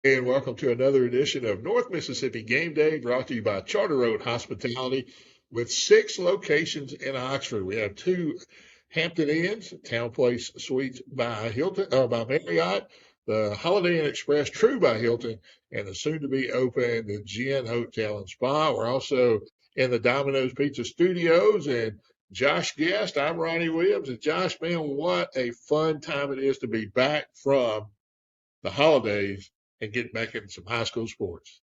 And welcome to another edition of North Mississippi Game Day, brought to you by Charter Road Hospitality, with 6 locations in Oxford. We have 2 Hampton Inns, Town Place Suites by Hilton, by Marriott, the Holiday Inn Express True by Hilton, and the soon-to-be open the Gin Hotel and Spa. We're also in the Domino's Pizza Studios, and Josh Guest. I'm Ronnie Williams, and Josh, man, what a fun time it is to be back from the holidays and get back into some high school sports.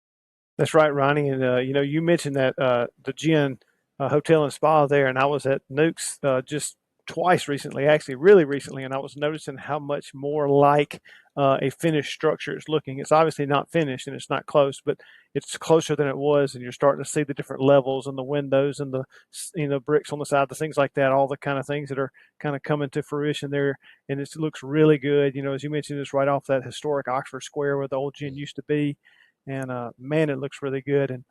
That's right, Ronnie. And you mentioned that the Gin Hotel and Spa there, and I was at Nuke's just twice recently, actually, really recently, and I was noticing how much more like a finished structure it's looking. It's obviously not finished and it's not close, but it's closer than it was, and you're starting to see the different levels and the windows and the bricks on the side, the things like that, all the kind of things that are kind of coming to fruition there, and it looks really good. As you mentioned, it's right off that historic Oxford Square where the old Gin used to be. And man, it looks really good. And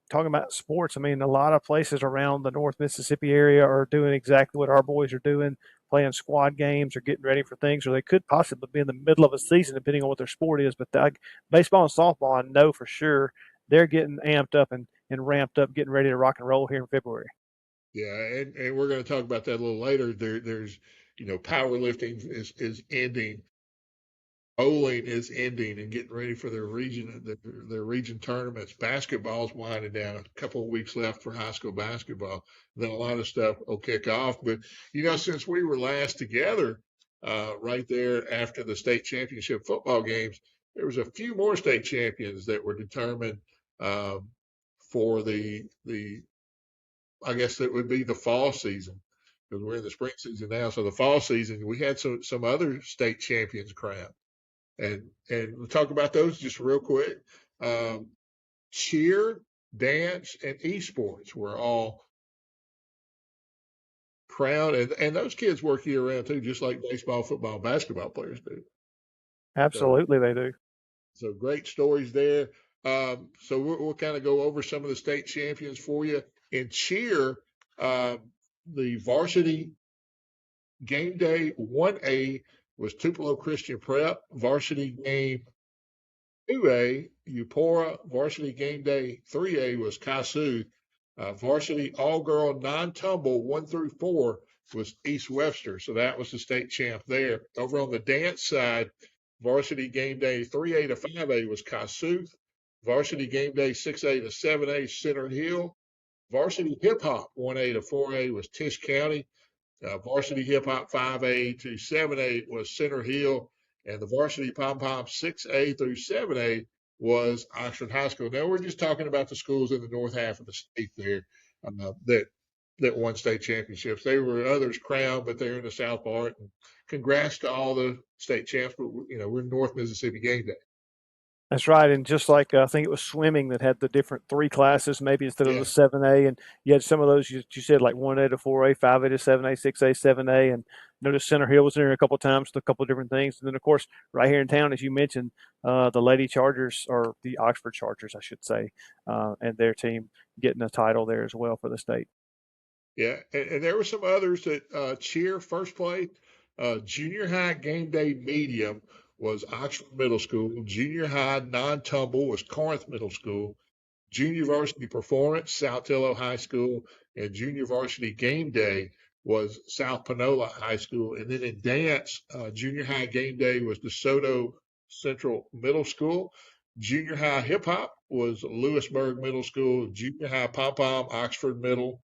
talking about sports, I mean, a lot of places around the North Mississippi area are doing exactly what our boys are doing, playing squad games or getting ready for things, or they could possibly be in the middle of a season, depending on what their sport is. But baseball and softball, I know for sure they're getting amped up and ramped up, getting ready to rock and roll here in February. Yeah, and we're going to talk about that a little later. There's powerlifting is ending, bowling is ending, and getting ready for their region tournaments. Basketball's winding down. A couple of weeks left for high school basketball. Then a lot of stuff will kick off. But since we were last together, right there after the state championship football games, there was a few more state champions that were determined for the I guess it would be the fall season, because we're in the spring season now. So the fall season, we had some other state champions crowned, and we'll talk about those just real quick. Um, Cheer, dance, and esports were all crowned, and those kids work year round too, just like baseball, football, basketball players do. So Absolutely, they do. so great stories there. So we'll kind of go over some of the state champions for you. In cheer, um, the varsity game day 1A was Tupelo Christian Prep. Varsity game 2A, Eupora. Varsity game day 3A was Kossuth. Varsity all-girl non-tumble 1 through 4 was East Webster. So that was the state champ there. Over on the dance side, varsity game day 3A to 5A was Kossuth. Varsity game day 6A to 7A, Center Hill. Varsity hip hop 1A to 4A was Tisch County. Varsity hip hop 5A to 7A was Center Hill. And the varsity pom pom 6A through 7A was Oxford High School. Now we're just talking about the schools in the north half of the state there that won state championships. There were others crowned, but they're in the south part. And congrats to all the state champs. But we're North Mississippi Game Day. That's right, and just like I think it was swimming that had the different 3 classes, maybe instead of the Yeah, 7A, and you had some of those you said like 1A to 4A, 5A to 7A, 6A, 7A, and notice Center Hill was there a couple of times with a couple of different things, and then of course right here in town, as you mentioned, the Lady Chargers or the Oxford Chargers, I should say, and their team getting a title there as well for the state. yeah, and there were some others that cheer first place. Junior high game day medium was Oxford Middle School. Junior high non-tumble was Corinth Middle School. Junior varsity performance, South Tillow High School, and junior varsity game day was South Panola High School. And then in dance, junior high game day was DeSoto Central Middle School. Junior high hip hop was Lewisburg Middle School. Junior high pom pom, Oxford Middle.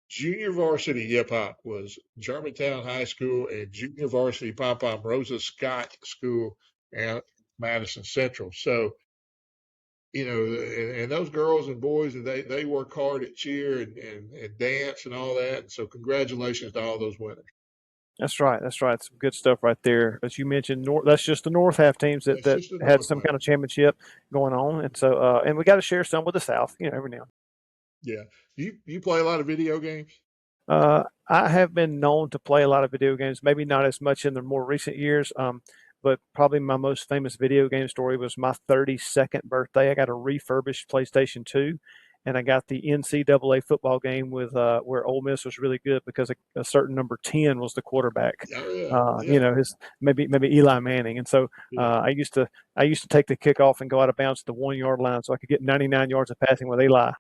Junior varsity hip hop was Germantown High School, and junior varsity pom pom Rosa Scott School and Madison Central. So, and those girls and boys, they work hard at cheer and dance and all that. And so congratulations to all those winners. That's right. That's right. Some good stuff right there. As you mentioned, that's just the North half teams That's that just the had North some half. kind of championship going on, and so and we got to share some with the South, every now and Yeah. You play a lot of video games? I have been known to play a lot of video games, maybe not as much in the more recent years, but probably my most famous video game story was my 32nd birthday. I got a refurbished PlayStation 2, and I got the NCAA football game with where Ole Miss was really good because a certain number 10 was the quarterback. Oh yeah, yeah, His maybe Eli Manning, and so yeah. I used to take the kickoff and go out of bounds at the 1 yard line so I could get 99 yards of passing with Eli.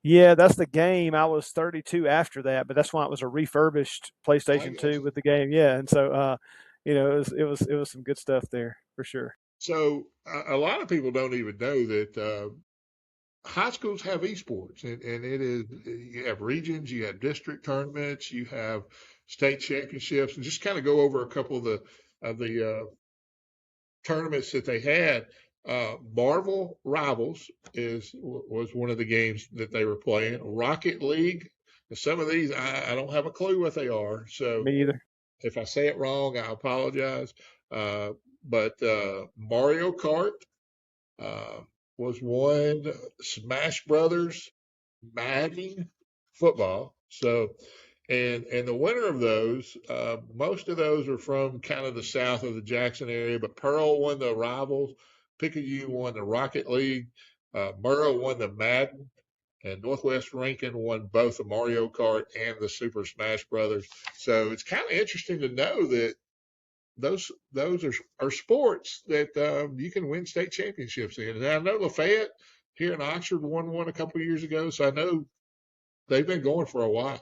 Yeah, that's the game. I was 32 after that, but that's why it was a refurbished I PlayStation 2 got you. with the game. Yeah, and so it was some good stuff there for sure. So a lot of people don't even know that high schools have esports, and it is you have regions, you have district tournaments, you have state championships, and just kind of go over a couple of the tournaments that they had. Marvel Rivals was one of the games that they were playing. Rocket League. Some of these I don't have a clue what they are, so Me either. if I say it wrong, I apologize. Uh, but Mario Kart uh, was one. Smash Brothers, Madden, football. So and the winner of those, most of those are from kind of the south of the Jackson area. But Pearl won the Rivals, Picayune won the Rocket League, Murrah won the Madden, and Northwest Rankin won both the Mario Kart and the Super Smash Brothers. So it's kind of interesting to know that those are sports that you can win state championships in. And I know Lafayette here in Oxford won one a couple of years ago, so I know they've been going for a while.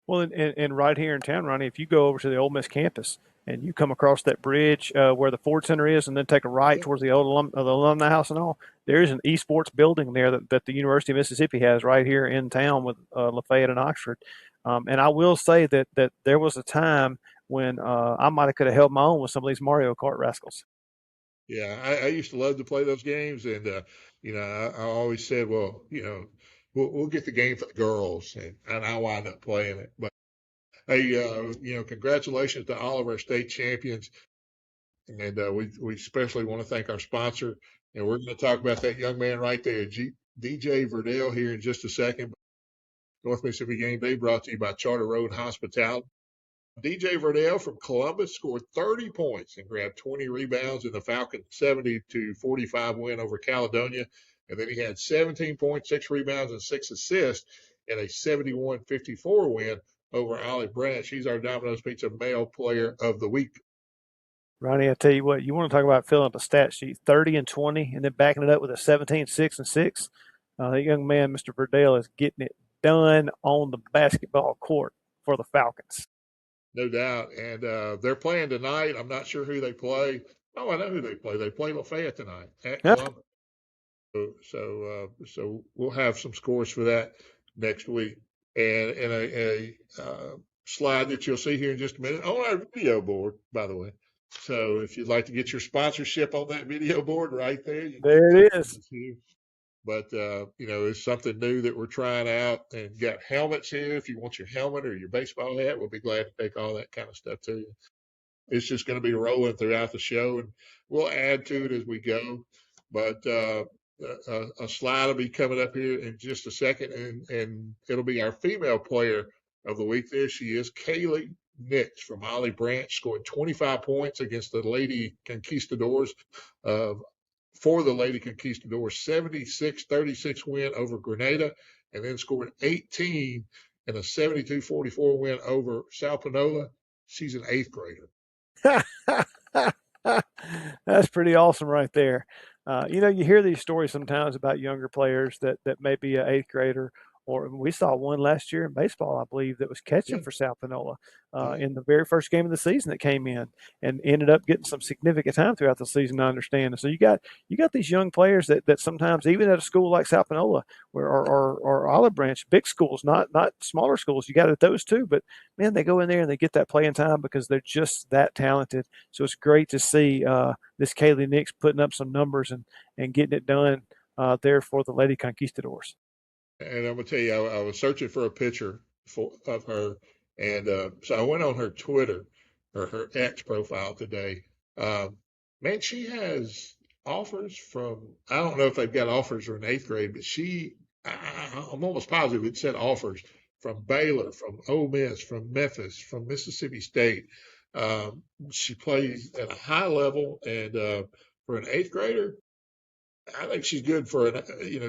Well, and right here in town, Ronnie, if you go over to the Ole Miss campus and you come across that bridge where the Ford Center is, and then take a right Yeah, towards the old the alumni house and all, there is an esports building there that the University of Mississippi has right here in town with Lafayette and Oxford. And I will say that there was a time when I might have could have held my own with some of these Mario Kart rascals. yeah. I used to love to play those games, and I always said, well, we'll get the game for the girls, and I wind up playing it. But hey, congratulations to all of our state champions. And we especially want to thank our sponsor. And we're going to talk about that young man right there, DJ Verdell, here in just a second. North Mississippi Game Day brought to you by Charter Road Hospitality. DJ Verdell from Columbus scored 30 points and grabbed 20 rebounds in the Falcons' 70-45 win over Caledonia. And then he had 17 points, 6 rebounds, and 6 assists in a 71-54 win over Ollie Branch. He's our Domino's Pizza Male Player of the Week. Ronnie, I tell you what, you want to talk about filling up a stat sheet, 30 and 20, and then backing it up with a 17, 6 and 6. The young man, Mr. Verdell, is getting it done on the basketball court for the Falcons. No doubt. And they're playing tonight. I'm not sure who they play. Oh, I know who they play. They play Lafayette tonight at Yeah, Columbus. So we'll have some scores for that next week. And a slide that you'll see here in just a minute on our video board, by the way. So if you'd like to get your sponsorship on that video board right there, you can there it is. here. But it's something new that we're trying out, and got helmets here. If you want your helmet or your baseball hat, we'll be glad to take all that kind of stuff to you. It's just going to be rolling throughout the show, and we'll add to it as we go. But a slide will be coming up here in just a second, and it'll be our female player of the week. There she is, Kaylee Nix from Ollie Branch, scored 25 points against the Lady Conquistadors of for the Lady Conquistadors, 76-36 win over Grenada, and then scored 18 in a 72-44 win over South Panola. She's an eighth grader. That's pretty awesome right there. You hear these stories sometimes about younger players that may be an eighth grader, or we saw one last year in baseball, I believe, that was catching Yeah, for South Panola yeah. in the very first game of the season that came in and ended up getting some significant time throughout the season, I understand. And so you got these young players that sometimes even at a school like South Panola or Olive Branch, big schools, not smaller schools, you got at those too. But man, they go in there and they get that playing time because they're just that talented. So it's great to see this Kaylee Nix putting up some numbers and getting it done there for the Lady Conquistadors. And I'm gonna tell you, I was searching for a picture of her, and so I went on her Twitter or her X profile today. Man, she has offers from. I don't know if they've got offers for an eighth grade, but I'm almost positive it said offers from Baylor, from Ole Miss, from Memphis, from Mississippi State. She plays at a high level, and for an eighth grader, I think she's good for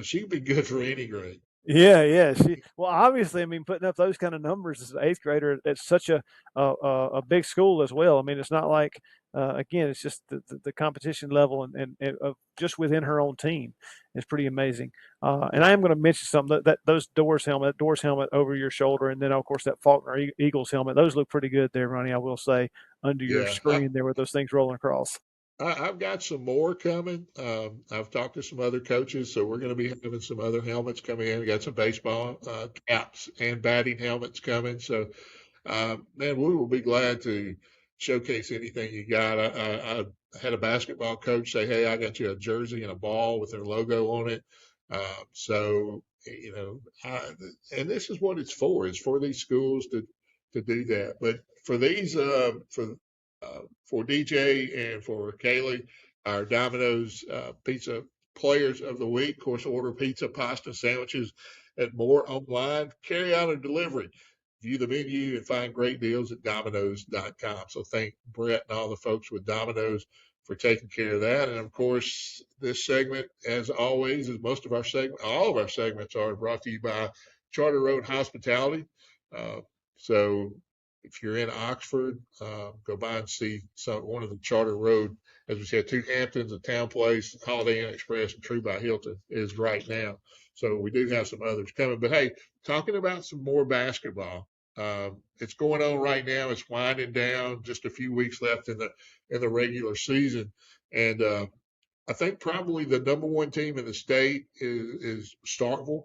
she'd be good for any grade. Yeah, yeah. Well, obviously, I mean, putting up those kind of numbers as an eighth grader at such a big school as well. I mean, it's not like again, it's just the competition level and of just within her own team is pretty amazing. And I am going to mention something that those Doors helmet over your shoulder, and then of course that Faulkner Eagles helmet. Those look pretty good there, Ronnie. I will say under your Yeah, screen there with those things rolling across. I've got some more coming. I've talked to some other coaches, so we're going to be having some other helmets coming in. We got some baseball caps and batting helmets coming. So, man, we will be glad to showcase anything you got. I had a basketball coach say, "Hey, I got you a jersey and a ball with their logo on it." So, and this is what it's for. It's for these schools to do that. But for these, for DJ and for Kaylee, our Domino's Pizza Players of the Week. Of course, order pizza, pasta, sandwiches, and more online. Carry out or delivery. View the menu and find great deals at Domino's.com. So thank Brett and all the folks with Domino's for taking care of that. And of course, this segment, as always, as most of our segment, all of our segments are brought to you by Charter Road Hospitality. Uh, so if you're in Oxford, go by and see one of the Charter Road, as we said, two Hamptons, a Town Place, Holiday Inn Express, and True by Hilton is right now. So we do have some others coming. But hey, talking about some more basketball, it's going on right now. It's winding down. Just a few weeks left in the regular season, and I think probably the number one team in the state is Starkville,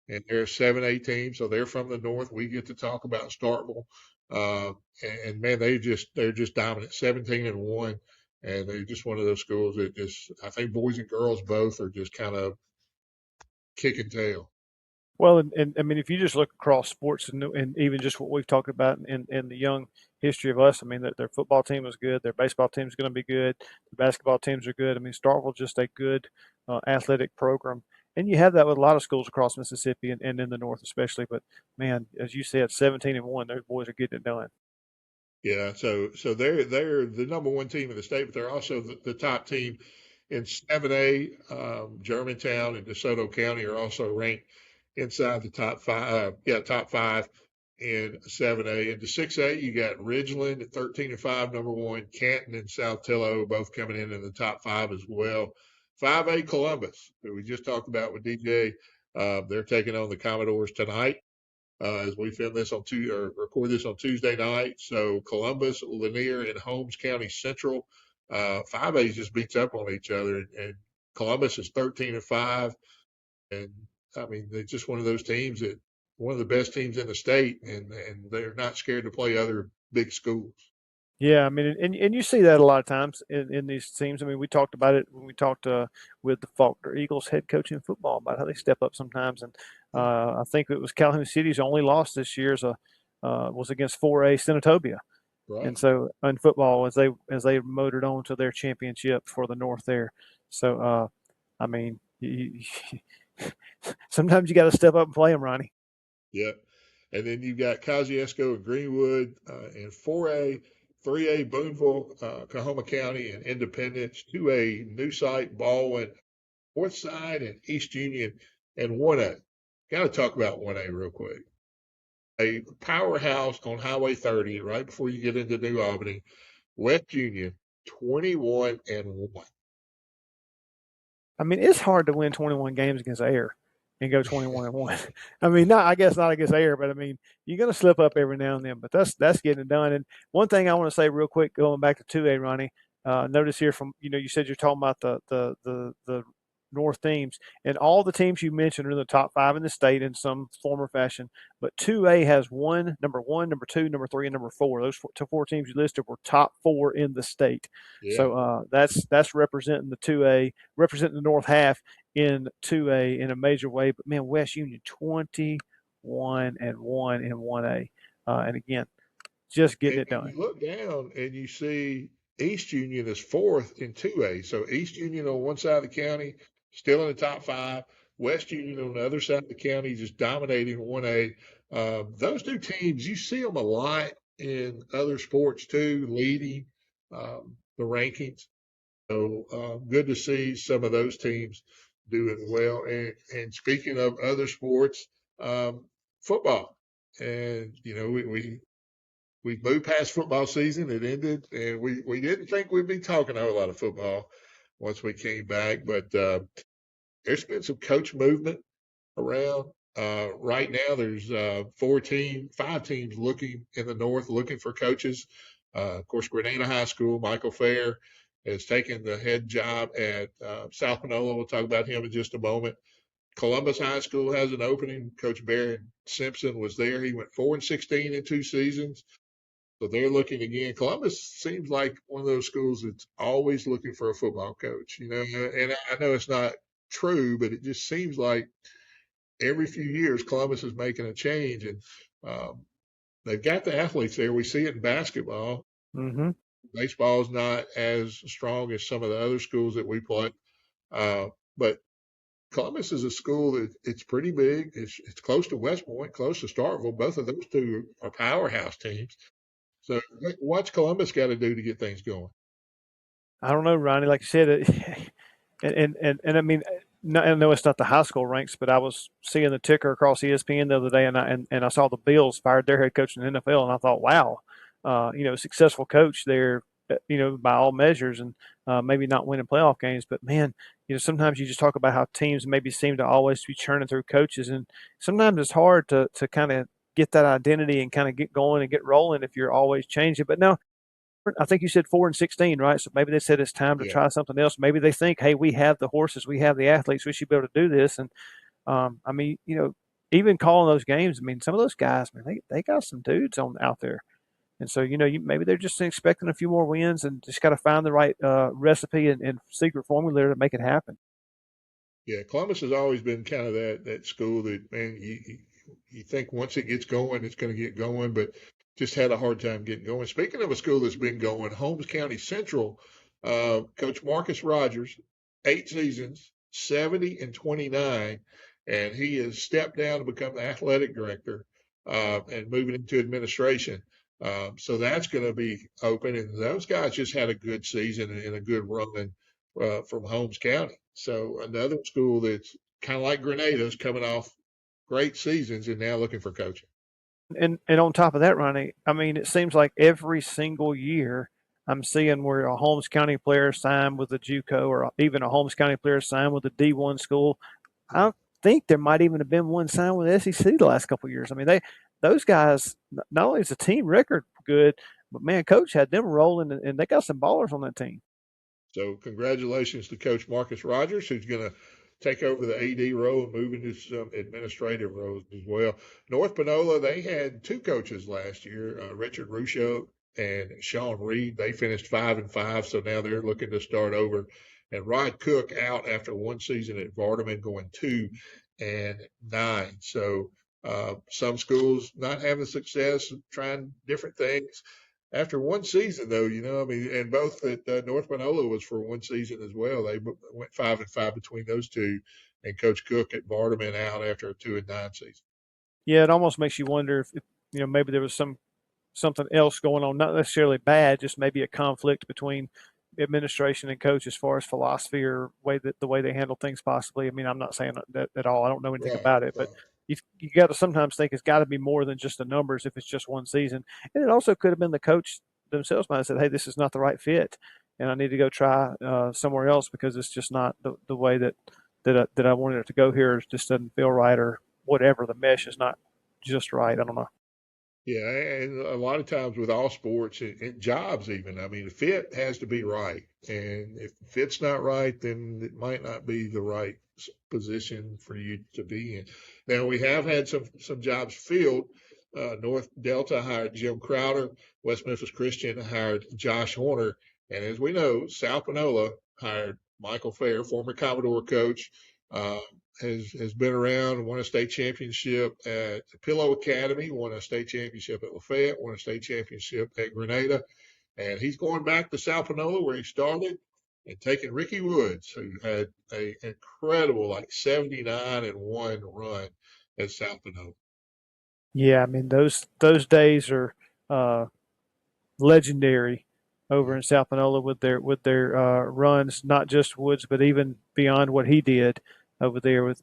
and they're a 7A team, so they're from the north. We get to talk about Starkville, uh, and man, they're just dominant, 17-1, and they're just one of those schools that just I think boys and girls both are just kind of kicking tail. Well, and I mean, if you just look across sports and even just what we've talked about in the young history of us, I mean, their football team is good, their baseball team is going to be good, the basketball teams are good. I mean, Starkville just a good athletic program, and you have that with a lot of schools across Mississippi and in the north especially. But man, as you said, 17-1, those boys are getting it done. Yeah, so they're the number one team in the state, but they're also the top team in 7A. Germantown and DeSoto County are also ranked inside the top five. Top five in 7A. And the 6A, you got Ridgeland at 13-5, number one. Canton and South Tillow both coming in the top five as well. 5A Columbus, that we just talked about with DJ. They're taking on the Commodores tonight as we film this on or record this on Tuesday night. So Columbus, Lanier, and Holmes County Central, 5A's just beats up on each other, and Columbus is 13-5, and I mean they're just one of those teams that one of the best teams in the state, and they're not scared to play other big schools. Yeah, I mean, and you see that a lot of times in these teams. I mean, we talked about it when we talked with the Faulkner Eagles head coach in football about how they step up sometimes. And I think it was Calhoun City's only loss this year was against 4A Senatobia. And Right. so in football, as they motored on to their championship for the North there. So I mean, sometimes you got to step up and play them, Ronnie. Yep. And then you've got Kosciuszko and Greenwood in 4A, 3A Boonville, Coahoma County, and Independence, 2A New Site, Baldwin, North Side, and East Union, and 1A. Got to talk about 1A real quick. A powerhouse on Highway 30 right before you get into New Albany. West Union, 21-1. I mean, it's hard to win 21 games against Air and go 21-1. I mean, I guess not against Air, but I mean, you're going to slip up every now and then. But that's getting it done. And one thing I want to say real quick, going back to 2A, Ronnie. Notice here from you said you're talking about the North teams, and all the teams you mentioned are in the top five in the state in some form or fashion. But 2A has number one, number two, number three, and number four. Those four teams you listed were top four in the state. Yeah. So that's representing the 2A, representing the North half in 2A in a major way. But man, West Union 21-1 in 1A, and again, just getting And it done. you look down and you see East Union is fourth in 2A. So East Union on one side of the county, still in the top five. West Union on the other side of the county, just dominating 1A. Those two teams, you see them a lot in other sports too, leading the rankings. So good to see some of those teams doing well. And speaking of other sports, um, football. And we moved past football season. It ended, and we didn't think we'd be talking a whole lot of football once we came back. But there's been some coach movement around. Right now, there's 5 teams looking in the North, looking for coaches. Of course, Grenada High School, Michael Fair has taken the head job at South Panola. We'll talk about him in just a moment. Columbus High School has an opening. Coach Barry Simpson was there. He went 4-16 in 2 seasons. So they're looking again. Columbus seems like one of those schools that's always looking for a football coach, and I know it's not true, but it just seems like every few years Columbus is making a change, and um, they've got the athletes there. We see it in basketball. Mm-hmm. Baseball is not as strong as some of the other schools that we play, but Columbus is a school that it's pretty big. It's close to West Point, close to Starkville. Both of those two are powerhouse teams. So what's Columbus got to do to get things going? I don't know, Ronnie. Like you said, and I mean, I know it's not the high school ranks, but I was seeing the ticker across ESPN the other day, and I saw the Bills fired their head coach in the NFL, and I thought, wow, successful coach there, by all measures, and maybe not winning playoff games, but man, sometimes you just talk about how teams maybe seem to always be churning through coaches, and sometimes it's hard to kind of get that identity and kind of get going and get rolling if you're always changing. But now I think you said 4-16, right? So maybe they said it's time to Yeah, try something else. Maybe they think, hey, we have the horses, we have the athletes, we should be able to do this. And I mean, even calling those games, I mean, some of those guys, man, they got some dudes on out there. And so, maybe they're just expecting a few more wins and just got to find the right recipe and secret formula to make it happen. yeah. Columbus has always been kind of that school that, man, you think once it gets going, it's going to get going, but just had a hard time getting going. Speaking of a school that's been going, Holmes County Central, Coach Marcus Rogers, 8 seasons, 70-29, and he has stepped down to become the athletic director and moving into administration. So that's going to be open, and those guys just had a good season and a good run from Holmes County. So another school that's kind of like Grenada's coming off great seasons and now looking for coaching. And on top of that, Ronnie, I mean, it seems like every single year I'm seeing where a Holmes County player signed with a JUCO or even a Holmes County player signed with a D1 school. I think there might even have been one signed with SEC the last couple of years. I mean, those guys, not only is the team record good, but man, coach had them rolling, and they got some ballers on that team. So congratulations to Coach Marcus Rogers, who's going to take over the AD role and move into some administrative roles as well. North Panola, they had 2 coaches last year, Richard Ruscio and Sean Reed. They finished 5-5, so now they're looking to start over. And Rod Cook out after 1 season at Vardaman, going 2-9. So some schools not having success, trying different things after 1 season, though, I mean, and both at North Manola was for 1 season as well. They went 5-5 between those two, and Coach Cook at Vardaman out after a 2-9 season. Yeah, it almost makes you wonder if maybe there was something else going on, not necessarily bad, just maybe a conflict between administration and coach as far as philosophy or the way they handle things. Possibly. I mean, I'm not saying that at all. I don't know anything Right, about it, but right. you got to sometimes think it's got to be more than just the numbers if it's just 1 season. And it also could have been the coach themselves might have said, "Hey, this is not the right fit, and I need to go try somewhere else because it's just not the way that I wanted it to go here. It just doesn't feel right, or whatever. The mesh is not just right. I don't know." Yeah, and a lot of times with all sports and jobs, even, I mean, the fit has to be right. And if the fit's not right, then it might not be the right position for you to be in. Now, we have had some jobs filled. North Delta hired Jim Crowder. West Memphis Christian hired Josh Horner. And as we know, South Panola hired Michael Fair, former Commodore coach. Uh, has been around, won a state championship at the Pillow Academy, won a state championship at Lafayette, won a state championship at Grenada, and he's going back to South Panola where he started and taking Ricky Woods, who had a incredible 79-1 run at South Panola. Yeah, I mean those days are uh, legendary. over in South Panola with their runs, not just Woods, but even beyond what he did over there with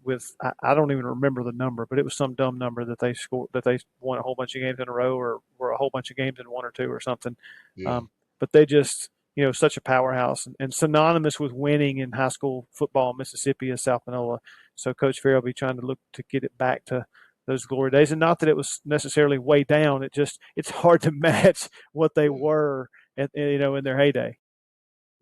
I don't even remember the number, but it was some dumb number that they scored that they won a whole bunch of games in a row or were a whole bunch of games in one or two or something. Yeah, Um, but they just such a powerhouse and synonymous with winning in high school football in Mississippi is South Panola. So Coach Fair will be trying to look to get it back to those glory days, and not that it was necessarily way down. It's hard to match what they yeah. were in their heyday.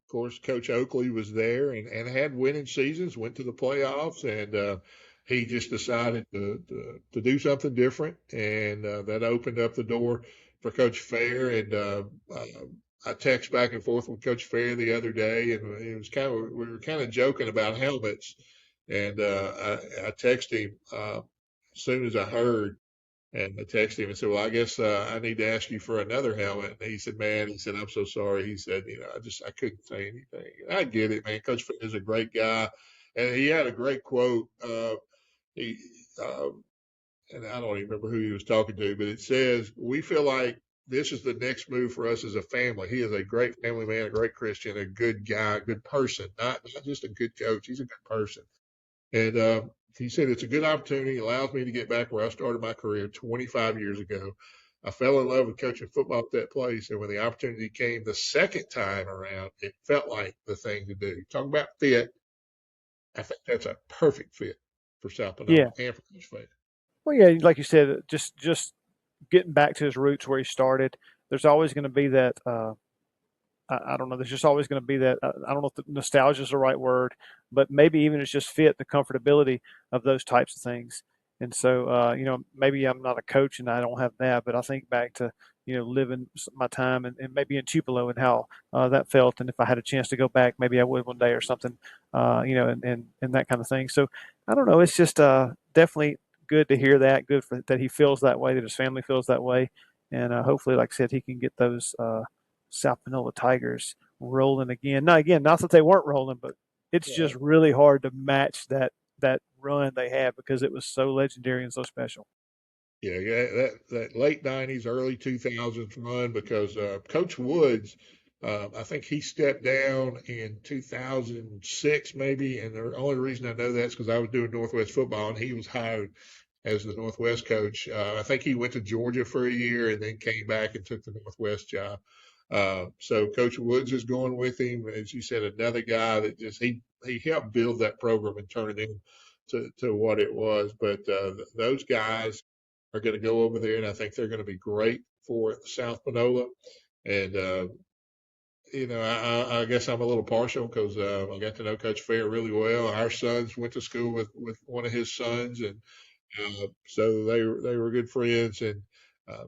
Of course, Coach Oakley was there and had winning seasons, went to the playoffs, and he just decided to do something different, and that opened up the door for Coach Fair. And I text back and forth with Coach Fair the other day, and it was we were kind of joking about helmets, and I texted him as soon as I heard. And I texted him and said, "Well, I guess I need to ask you for another helmet." And he said, "Man," he said, "I'm so sorry." He said, I couldn't say anything." And I get it, man. Coach Finn is a great guy, and he had a great quote. He uh, and I don't even remember who he was talking to, but it says, "We feel like this is the next move for us as a family. He is a great family man, a great Christian, a good guy, a good person, not just a good coach. He's a good person." And he said, "It's a good opportunity. It allows me to get back where I started my career 25 years ago. I fell in love with coaching football at that place. And when the opportunity came the second time around, it felt like the thing to do." Talking about fit, I think that's a perfect fit for South Panola Yeah. and for Coach Fair. Well, yeah, like you said, just getting back to his roots where he started. There's always going to be that. I don't know. There's just always going to be that. I don't know if the nostalgia is the right word, but maybe even it's just fit the comfortability of those types of things. And so, maybe I'm not a coach and I don't have that, but I think back to living my time and maybe in Tupelo and how that felt, and if I had a chance to go back, maybe I would one day or something, and that kind of thing. So I don't know. It's just definitely good to hear that. Good for that he feels that way, that his family feels that way, and hopefully, like I said, he can get those. South Panola Tigers rolling again. Now, again, not that they weren't rolling, but it's just Right. really hard to match that run they had because it was so legendary and so special. Yeah, yeah, that late '90s, early 2000s run because Coach Woods, I think he stepped down in 2006 maybe, and the only reason I know that is because I was doing Northwest football and he was hired as the Northwest coach. I think he went to Georgia for a year and then came back and took the Northwest job. So Coach Woods is going with him, as you said, another guy that just he helped build that program and turn it into what it was. But those guys are going to go over there, and I think they're going to be great for South Panola. And I guess I'm a little partial because I got to know Coach Fair really well. Our sons went to school with one of his sons, and so they were good friends and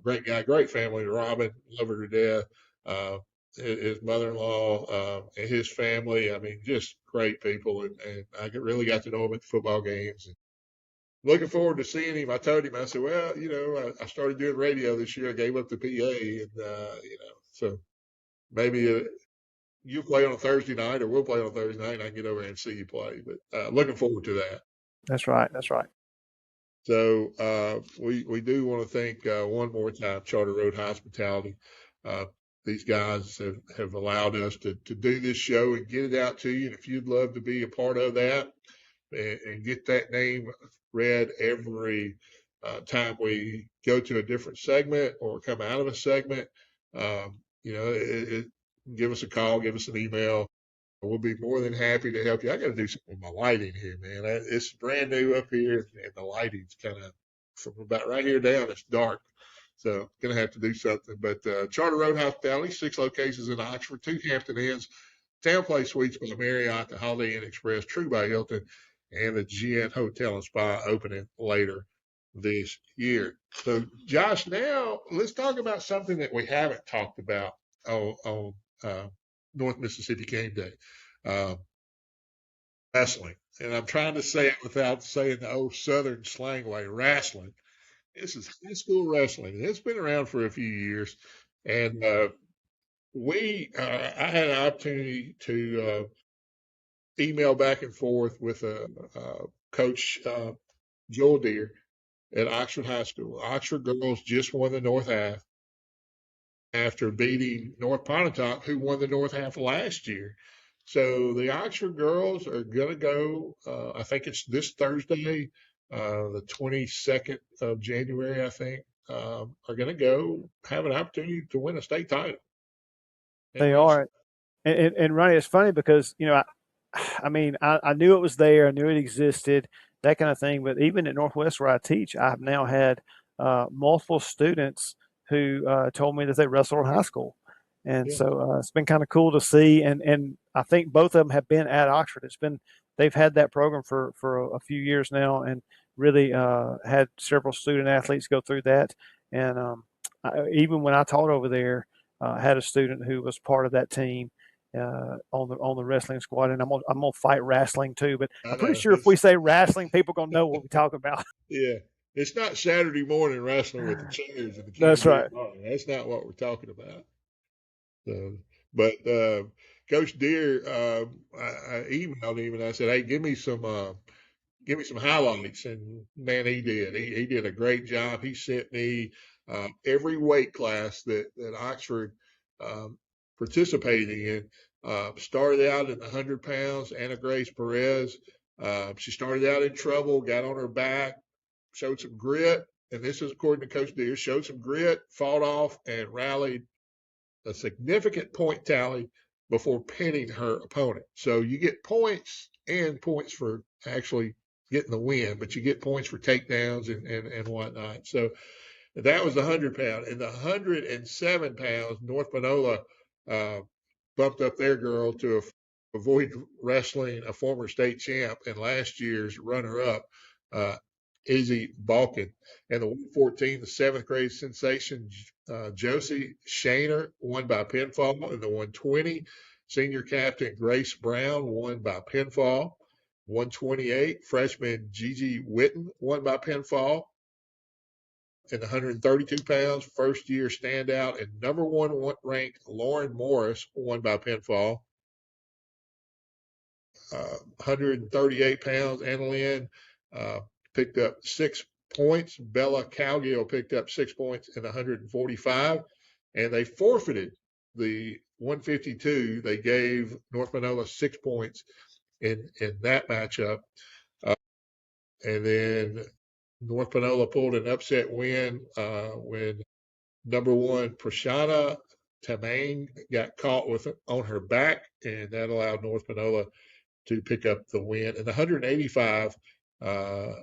great guy, great family. Robin, love her to death. Uh, his mother-in-law and his family. I mean, just great people, and I really got to know him at the football games. And looking forward to seeing him. I told him, I said, "Well, I started doing radio this year. I gave up the PA, and so maybe you play on a Thursday night, or we'll play on a Thursday night, and I can get over and see you play." But looking forward to that. That's right. That's right. So we do want to thank one more time Charter Road Hospitality. Uh, these guys have allowed us to do this show and get it out to you. And if you'd love to be a part of that and get that name read every time we go to a different segment or come out of a segment, give us a call, give us an email. We'll be more than happy to help you. I got to do something with my lighting here, man. It's brand new up here, and the lighting's kind of from about right here down. It's dark, so gonna have to do something. But Charter Road Hospitality, 6 locations in Oxford, 2 Hampton Inns, Town Place Suites by Marriott, the Holiday Inn Express, True by Hilton, and the Gin Hotel and Spa opening later this year. So, Josh, now let's talk about something that we haven't talked about on North Mississippi Game Day. Uh, Wrestling. And I'm trying to say it without saying the old Southern slang way, wrestling. This is high school wrestling. It's been around for a few years. And I had an opportunity to email back and forth with Coach Joel Deere at Oxford High School. Oxford girls just won the North Half. after beating North Pontotoc, who won the North half last year. So the Oxford girls are going to go. I think it's this Thursday, the 22nd of January, I think, are going to go have an opportunity to win a state title in They wrestling. are. And Ronnie, it's funny because I mean, I knew it was there, I knew it existed, that kind of thing. But even at Northwest where I teach, I've now had multiple students who told me that they wrestled in high school, and Yeah, so it's been kind of cool to see. And I think both of them have been at Oxford. They've had that program for a few years now, and really had several student athletes go through that. And even when I taught over there, I had a student who was part of that team on the wrestling squad, and I'm gonna fight wrestling too. But I I'm pretty know. sure if we say wrestling, people gonna know what we talk about. Yeah, it's not Saturday morning wrestling with the chairs and the That's candy right. bar. That's not what we're talking about. So, but Coach Deere, I emailed him and I said, "Hey, give me some highlights," and man, he did. He did a great job. He sent me every weight class that Oxford um, participated in. Started out at 100 pounds. Anna Grace Perez. She started out in trouble, got on her back, showed some grit, and this is according to Coach Deere. Showed some grit, fought off, and rallied a significant point tally before pinning her opponent. So you get points and points for actually getting the win, but you get points for takedowns and whatnot. So that was the 100 pound. In the 107 pounds, North Panola uh, bumped up their girl to avoid wrestling a former state champ and last year's runner up, uh, Izzy Balkin. And the 114, the seventh grade sensation, Josie Shaner won by pinfall. And the 120, senior captain Grace Brown won by pinfall. 128, freshman Gigi Witten won by pinfall. In 132 pounds, first year standout and number one ranked Lauren Morris won by pinfall. 138 pounds, Annalyn picked up 6 points. Bella Cowgill picked up 6 points in 145, and they forfeited the 152. They gave North Manola 6 points in that matchup. Uh, and then North Panola pulled an upset win when number one Prashana Tamang got caught with it on her back, and that allowed North Panola to pick up the win. And the 185, uh,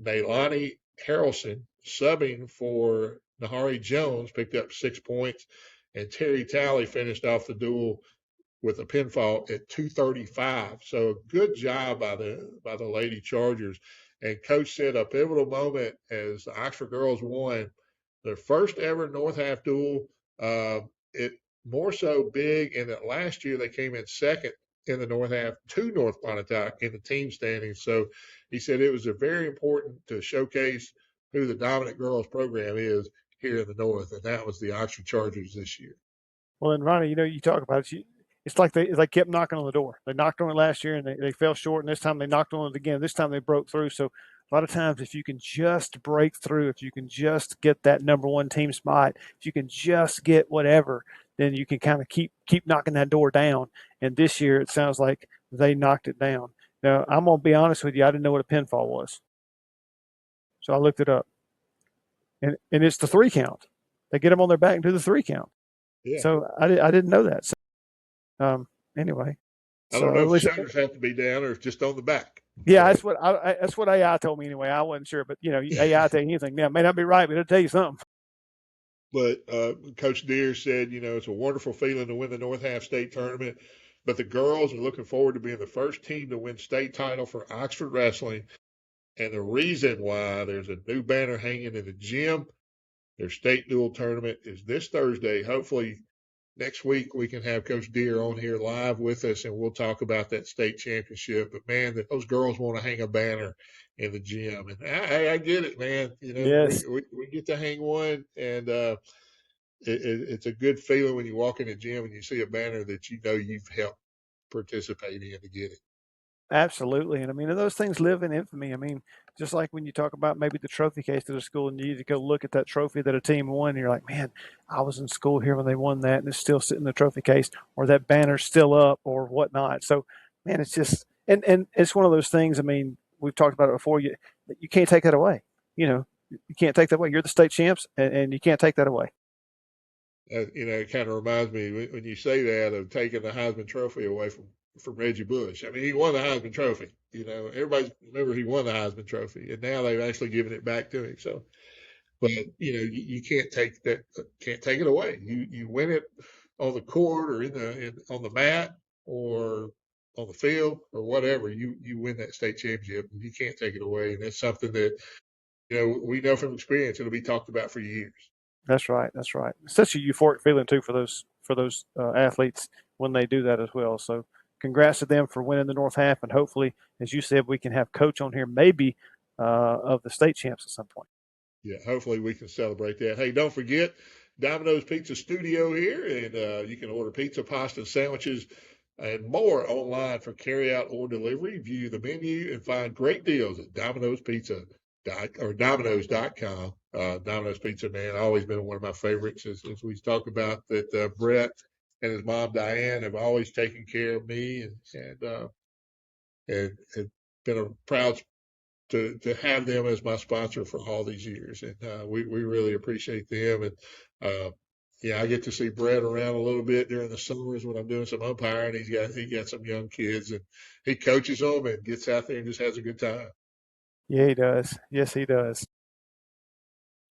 Nailani Harrelson, subbing for Nahari Jones, picked up 6 points, and Terry Talley finished off the duel with a pinfall at 235. So a good job by the Lady Chargers. And Coach said a pivotal moment as the Oxford girls won their first ever North Half duel. It more so big in that last year they came in second in the North Half to North Pontotoc in the team standings. So he said it was a very important to showcase who the dominant girls program is here in the North, and that was the Oxford Chargers this year. Well, and Ronnie, you talk about it. It's like they kept knocking on the door. They knocked on it last year and they fell short, and this time they knocked on it again. This time they broke through. So a lot of times, if you can just break through, if you can just get that number one team spot, if you can just get whatever, then you can kind of keep knocking that door down. And this year, it sounds like they knocked it down. Now, I'm gonna be honest with you. I didn't know what a pinfall was, so I looked it up, and it's the 3 count. They get them on their back and do the 3 count. Yeah. So I didn't know that. So, anyway, I don't so know at if the least shoulders have to be down or if just on the back. yeah, So, that's what AI told me anyway. I wasn't sure, but AI tell you anything now. It may not be right, but it'll tell you something. but Coach Deere said, it's a wonderful feeling to win the North Half State tournament. But the girls are looking forward to being the first team to win state title for Oxford Wrestling. And the reason why there's a new banner hanging in the gym, their state dual tournament is this Thursday. Hopefully next week we can have Coach Deere on here live with us, and we'll talk about that state championship. But man, those girls want to hang a banner in the gym, and I get it, man. Yes. We get to hang one, and it's a good feeling when you walk in the gym and you see a banner that you know you've helped participate in to get it. Absolutely. And I mean, and those things live in infamy. I mean, just like when you talk about maybe the trophy case of the school and you need to go look at that trophy that a team won, and you're like, man, I was in school here when they won that and it's still sitting in the trophy case or that banner's still up or whatnot. So, man, it's just, and it's one of those things. I mean, we've talked about it before. You can't take that away. You know, you can't take that away. You're the state champs and you can't take that away. It kind of reminds me when you say that of taking the Heisman Trophy away from Reggie Bush. I mean, he won the Heisman Trophy. Everybody remember he won the Heisman Trophy, and now they've actually given it back to him. So, but you can't take that, can't take it away. You win it on the court or on the mat or on the field or whatever. You win that state championship, and you can't take it away. And that's something that we know from experience. It'll be talked about for years. That's right. That's right. It's such a euphoric feeling too for those athletes when they do that as well. So, congrats to them for winning the North Half, and hopefully, as you said, we can have Coach on here maybe of the state champs at some point. Yeah, hopefully we can celebrate that. Hey, don't forget Domino's Pizza Studio here, and you can order pizza, pasta, sandwiches, and more online for carryout or delivery. View the menu and find great deals at Domino's Pizza or Domino's.com. Domino's Pizza, man, always been one of my favorites. As we talk about that, Brett and his mom Diane have always taken care of me, and been a proud to have them as my sponsor for all these years, and we really appreciate them. And yeah, I get to see Brett around a little bit during the summers when I'm doing some umpiring. He got some young kids, and he coaches them and gets out there and just has a good time. Yeah, he does. Yes, he does.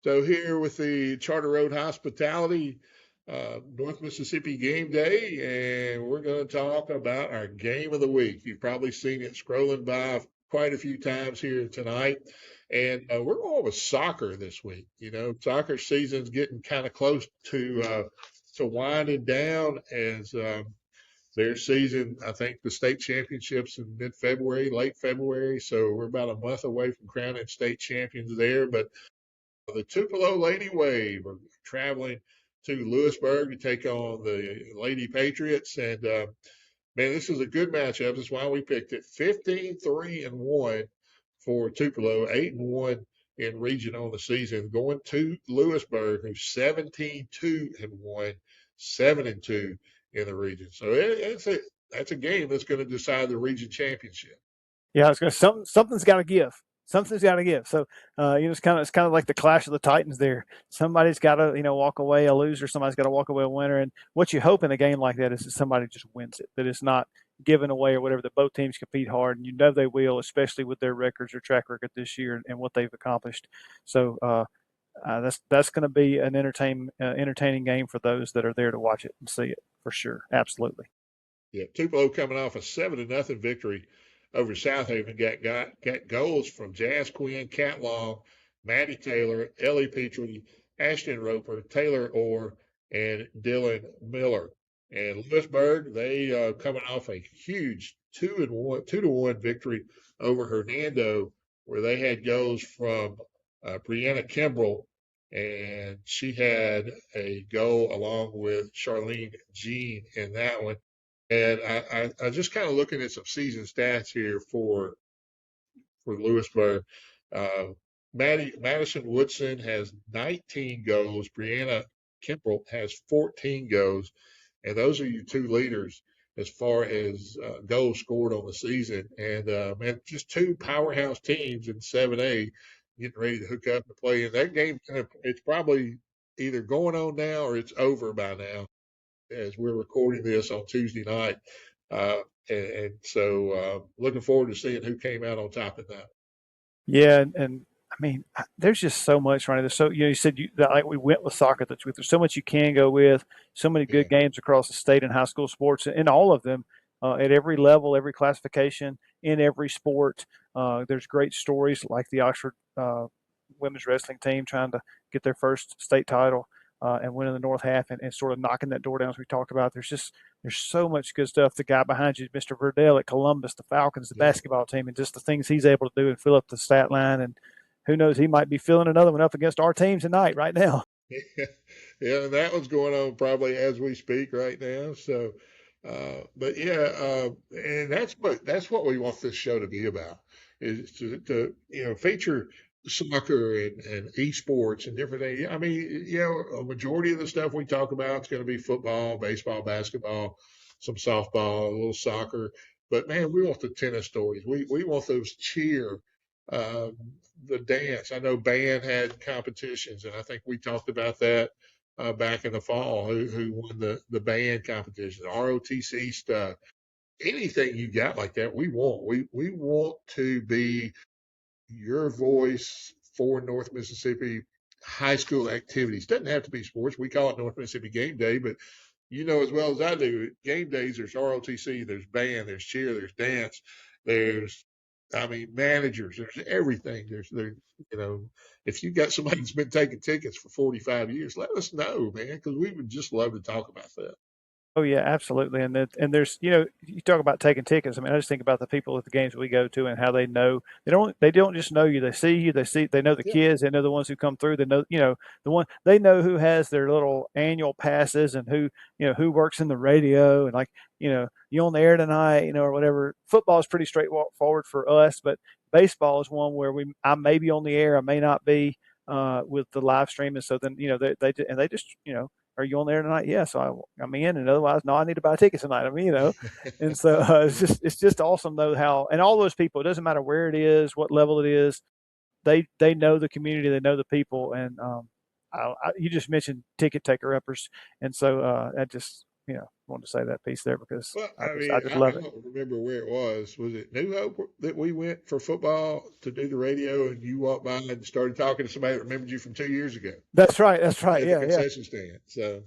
So here with the Charter Road Hospitality, North Mississippi Game Day, and we're going to talk about our game of the week. You've probably seen it scrolling by quite a few times here tonight, and we're going with soccer this week. Soccer season's getting kind of close to winding down as their season. I think the state championships in mid-February, late February, so we're about a month away from crowning state champions there, but the Tupelo Lady Wave are traveling to Lewisburg to take on the Lady Patriots. And man, this is a good matchup. That's why we picked it. 15-3-1 for Tupelo, 8-1 in region on the season. Going to Lewisburg, who's 17-2-1, 7-2 in the region. So that's a game that's going to decide the region championship. Yeah, it's gonna something's got to give. Something's got to give. So, it's kind of like the clash of the titans. There, somebody's got to walk away a loser. Somebody's got to walk away a winner. And what you hope in a game like that is that somebody just wins it. That it's not given away or whatever. That both teams compete hard, and they will, especially with their records or track record this year and what they've accomplished. So. That's going to be an entertaining game for those that are there to watch it and see it for sure. Absolutely. Yeah, Tupelo coming off a 7-0 victory over Southaven. Got goals from Jazz Quinn, Cat Long, Maddie Taylor, Ellie Petrie, Ashton Roper, Taylor Orr, and Dylan Miller. And Lewisburg, they coming off a huge 2-1 victory over Hernando, where they had goals from Brianna Kimbrell, and she had a goal along with Charlene Jean in that one. And I just kind of looking at some season stats here for Lewisburg. Uh, Madison Woodson has 19 goals. Brianna Kimbrell has 14 goals, and those are your two leaders as far as goals scored on the season. And man, just two powerhouse teams in 7A getting ready to hook up and play in that game. It's probably either going on now or it's over by now as we're recording this on Tuesday night. And so looking forward to seeing who came out on top of that. Yeah, and I mean, there's just so much right. There's so you said that like we went with soccer this week. There's so much you can go with. So many Yeah. good games across the state in high school sports, and all of them at every level, every classification, in every sport. There's great stories like the Oxford women's wrestling team trying to get their first state title and winning the North Half and sort of knocking that door down as we talked about. There's so much good stuff. The guy behind you, Mr. Verdell at Columbus, the Falcons, the Yeah. basketball team, and just the things he's able to do and fill up the stat line. And who knows, he might be filling another one up against our team tonight, right now. Yeah, and that one's going on probably as we speak right now. So, But yeah, and that's what we want this show to be about is to feature soccer and esports and different things. I mean, a majority of the stuff we talk about is going to be football, baseball, basketball, some softball, a little soccer. But man, we want the tennis stories. We want those cheer, um, the dance. I know band had competitions, and I think we talked about that back in the fall, who won the band competition, ROTC stuff, anything you got like that, we want. We want to be your voice for North Mississippi high school activities. Doesn't have to be sports. We call it North Mississippi Game Day, but you know as well as I do, game days, there's ROTC, there's band, there's cheer, there's dance, there's, I mean, managers, there's everything. There's, you know, if you got somebody that's been taking tickets for 45 years, let us know, man, because we would just love to talk about that. Oh yeah, absolutely. And there's you talk about taking tickets. I mean, I just think about the people at the games we go to and how they don't just know you. They see you. They know the Yeah. kids. They know the ones who come through. They know they know who has their little annual passes and who works in the radio and like you on the air tonight or whatever. Football is pretty straightforward for us, but baseball is one where I may be on the air, I may not be with the live stream, and so then they just are you on there tonight? Yeah, so I'm in, and otherwise, no, I need to buy tickets tonight. I mean, and so it's just awesome though how and all those people. It doesn't matter where it is, what level it is. They know the community, they know the people, and you just mentioned ticket taker uppers, and so I just wanted to say that piece there because Well, I I just I mean, just I love it. don't remember where it was. Was it New Hope that we went for football to do the radio, and you walked by and started talking to somebody that remembered you from 2 years ago That's right. That's right. at the Yeah, yeah. concession stand? So,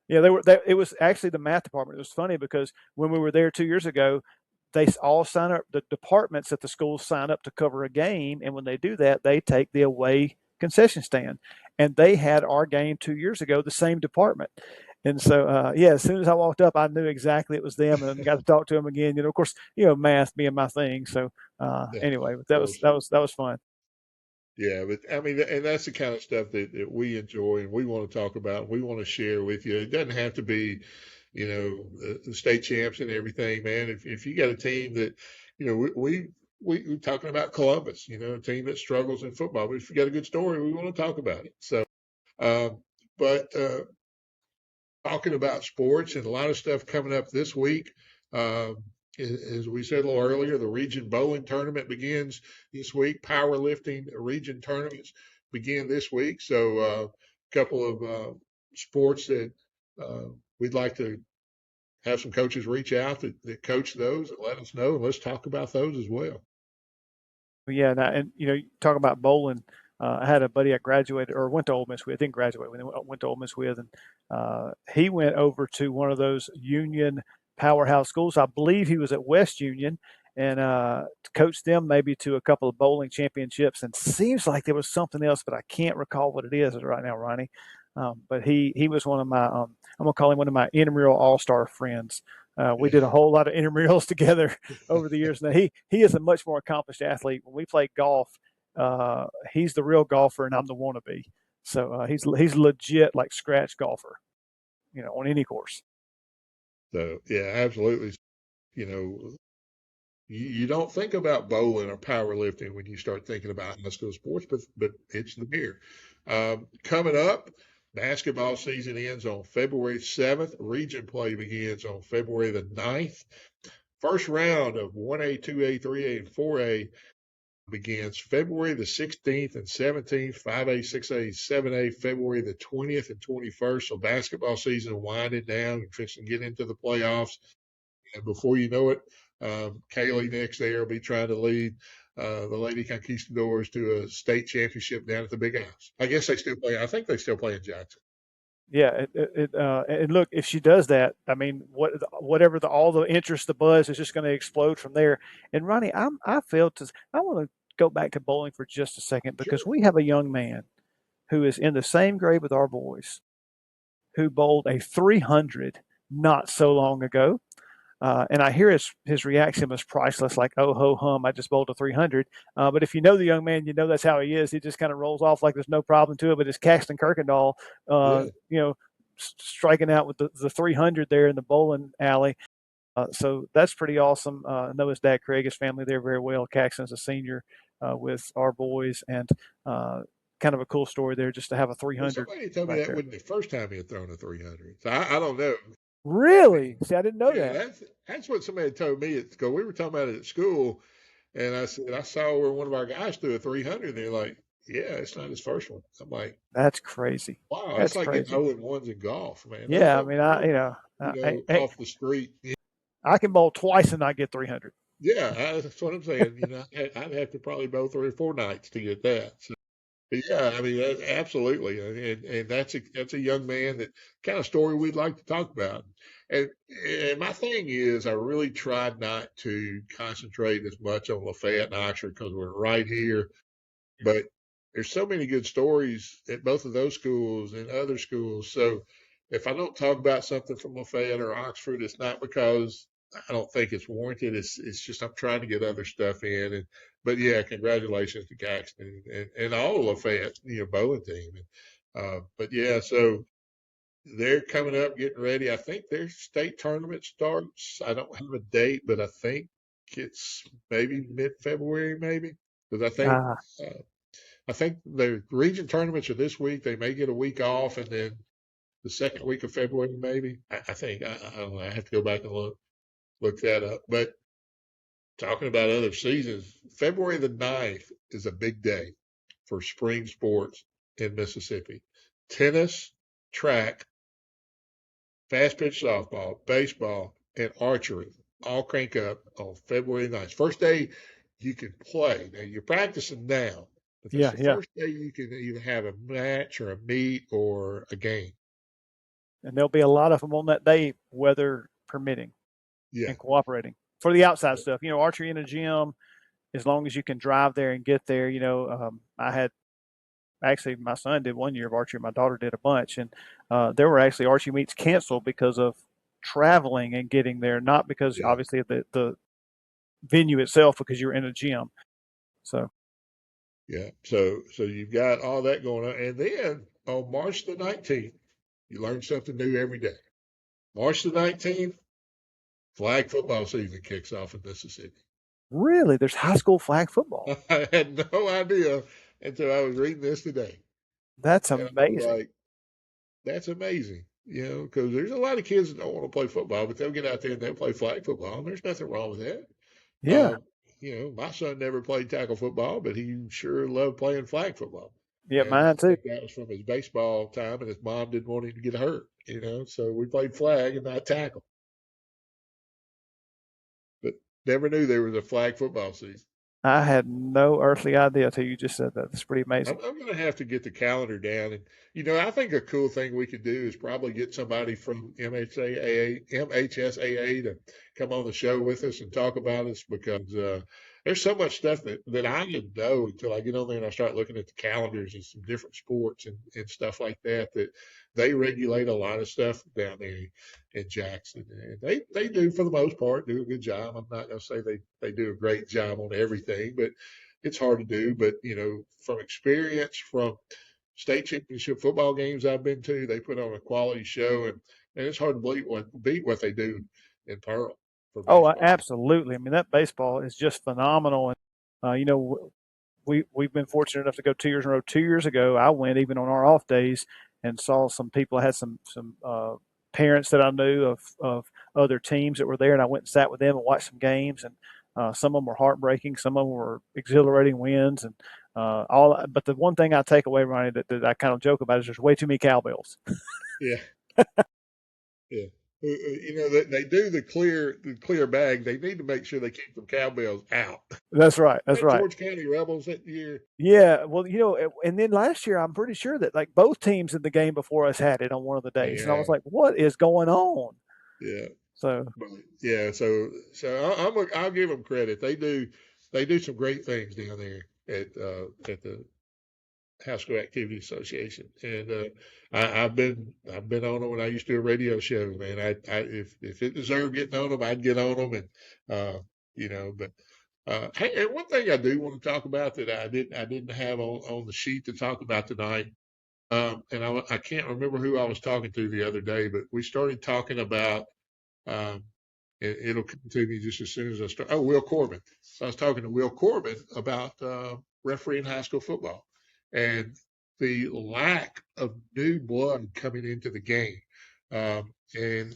Yeah, it was actually the math department. It was funny because when we were there 2 years ago, they all sign up. The departments at the schools sign up to cover a game, and when they do that, they take the away concession stand. And they had our game 2 years ago, the same department. And so, yeah, as soon as I walked up, I knew exactly it was them, and got to talk to them again. Of course, math being my thing. So, yeah, anyway, but of course. that was fun. Yeah, but I mean, and that's the kind of stuff that we enjoy and we want to talk about. We want to share with you. It doesn't have to be, the state champs and everything, man. If you got a team that, we're talking about Columbus, a team that struggles in football, but if you got a good story, we want to talk about it. So, um, but talking about sports and a lot of stuff coming up this week. Um, as we said a little earlier, the region bowling tournament begins this week. Powerlifting region tournaments begin this week. So a couple of sports that uh, we'd like to have some coaches reach out that coach those and let us know. And let's talk about those as well. Yeah, and you talk about bowling. I had a buddy I graduated or went to Ole Miss with. Didn't graduate. Went to Ole Miss with, and he went over to one of those Union powerhouse schools. I believe he was at West Union, and coached them maybe to a couple of bowling championships. And seems like there was something else, but I can't recall what it is right now, Ronnie. But he was one of my I'm gonna call him one of my intramural all star friends. We Yeah. did a whole lot of intramurals together over the years. Now he is a much more accomplished athlete. When we play golf, he's the real golfer, and I'm the wannabe. So he's legit like scratch golfer, on any course. So yeah, absolutely. You know, you don't think about bowling or powerlifting when you start thinking about high school sports, but it's there. Coming up, basketball season ends on February 7th. Region play begins on February the 9th. First round of 1A, 2A, 3A, and 4A begins February the 16th and 17th, 5A, 6A, 7A, February the 20th and 21st. So basketball season winding down and fixing to get into the playoffs. And before you know it, Kaylee next there will be trying to lead the Lady Conquistadors to a state championship down at the Big House. I guess they still play. I think they still play in Jackson. Yeah, and look, if she does that, I mean, whatever all the interest, the buzz is just going to explode from there. And Ronnie, I want to go back to bowling for just a second because Sure. we have a young man who is in the same grade with our boys who bowled a 300 not so long ago. And I hear his reaction was priceless, like "Oh ho hum, I just bowled a 300." But if you know the young man, you know that's how he is. He just kind of rolls off like there's no problem to it. But it's Caxton Kirkendall, Yeah. striking out with the 300 there in the bowling alley. So that's pretty awesome. I know his dad Craig, his family there very well. Caxton's a senior with our boys, and kind of a cool story there just to have a Well, 300 somebody told me back that there. wasn't the first time he had thrown a 300. So I don't know. Really? See, I didn't know Yeah, that. that's what somebody told me at school. We were talking about it at school, and I said I saw where one of our guys threw a 300. And they're like, "Yeah, it's not his first one." I'm like, That's crazy. "Wow, that's That's like getting crazy. 0 and ones in golf, man. Yeah, I mean, Off the street." I can bowl twice and not get 300. Yeah, that's what I'm saying. I'd have to probably bow 3 or 4 nights to get that. So, yeah, I mean, absolutely, and that's a young man that kind of story we'd like to talk about. And my thing is, I really try not to concentrate as much on Lafayette and Oxford because we're right here. But there's so many good stories at both of those schools and other schools. So if I don't talk about something from Lafayette or Oxford, it's not because I don't think it's warranted. It's just I'm trying to get other stuff in. But yeah, congratulations to Caxton and all of Lafayette, bowling team. But yeah, so they're coming up, getting ready. I think their state tournament starts. I don't have a date, but I think it's maybe mid-February, maybe because Ah, I think the region tournaments are this week. They may get a week off, and then the second week of February, maybe. I think I don't know. I have to go back and look that up. But talking about other seasons, February the 9th is a big day for spring sports in Mississippi. Tennis, track, fast pitch softball, baseball, and archery all crank up on February 9th. First day you can play. Now you're practicing now, but that's yeah, the yeah. first day you can either have a match or a meet or a game. And there'll be a lot of them on that day, weather permitting Yeah. and cooperating for the outside stuff. Archery in a gym, as long as you can drive there and get there. I had actually my son did 1 year of archery, my daughter did a bunch, and there were actually archery meets canceled because of traveling and getting there, not because Yeah. obviously of the venue itself, because you're in a gym. So Yeah. So you've got all that going on. And then on March the 19th, you learn something new every day. March the 19th, flag football season kicks off in Mississippi. really, there's high school flag football. I had no idea until I was reading this today. That's And I was amazing. like, that's amazing, because there's a lot of kids that don't want to play football, but they'll get out there and they'll play flag football, and there's nothing wrong with that. Yeah, Um, my son never played tackle football, but he sure loved playing flag football. yeah, And mine I too. think that was from his baseball time, and his mom didn't want him to get hurt, so we played flag and not tackle. But never knew there was a flag football season. I had no earthly idea until you just said that. That's pretty amazing. I'm going to have to get the calendar down. And, I think a cool thing we could do is probably get somebody from MHSAA to come on the show with us and talk about us because there's so much stuff that I didn't know until I get on there and I start looking at the calendars and some different sports and stuff like that they regulate a lot of stuff down there in Jackson. And they do, for the most part, do a good job. I'm not going to say they do a great job on everything, but it's hard to do. But, from experience, from state championship football games I've been to, they put on a quality show, and it's hard to beat what they do in Pearl for Oh, baseball. absolutely. I mean, that baseball is just phenomenal. And we've been fortunate enough to go 2 years in a row. 2 years ago, I went even on our off days and saw some people. I had some parents that I knew of other teams that were there, and I went and sat with them and watched some games. And some of them were heartbreaking, some of them were exhilarating wins, and all. But the one thing I take away, Ronnie, that I kind of joke about is there's way too many cowbells. Yeah, yeah. They do the clear bag. They need to make sure they keep the cowbells out. That's right. That's That right. George County Rebels that year. Yeah, well, and then last year I'm pretty sure that like both teams in the game before us had it on one of the days, and I Yeah, was like, "What is going on?" yeah. So, But yeah, so I'll give them credit. They do some great things down there at the House School Activity Association, and I've been on them when I used to do a radio show. Man, if it deserved getting on them, I'd get on them, and but hey, and one thing I do want to talk about that I didn't have on the sheet to talk about tonight. I can't remember who I was talking to the other day, but we started talking about, um, it'll come to me just as soon as I start. Oh, Will Corbin. So I was talking to Will Corbin about refereeing high school football and the lack of new blood coming into the game. And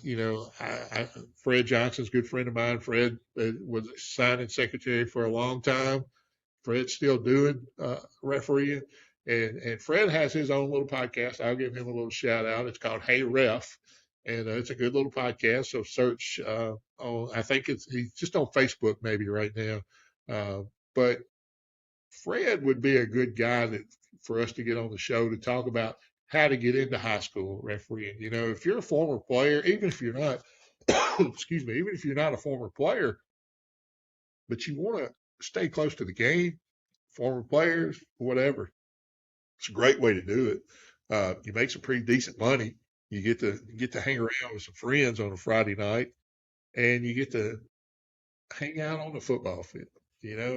Fred Johnson's a good friend of mine. Fred was a signing secretary for a long time. Fred's still doing refereeing, and Fred has his own little podcast. I'll give him a little shout out. It's called Hey Ref, and it's a good little podcast. So search on. I think he's just on Facebook maybe right now, but Fred would be a good guy for us to get on the show to talk about how to get into high school refereeing. You know, if you're a former player, even if you're not, excuse me, even if you're not a former player, but you want to stay close to the game, former players, whatever. It's a great way to do it. You make some pretty decent money. You get to hang around with some friends on a Friday night, and you get to hang out on the football field,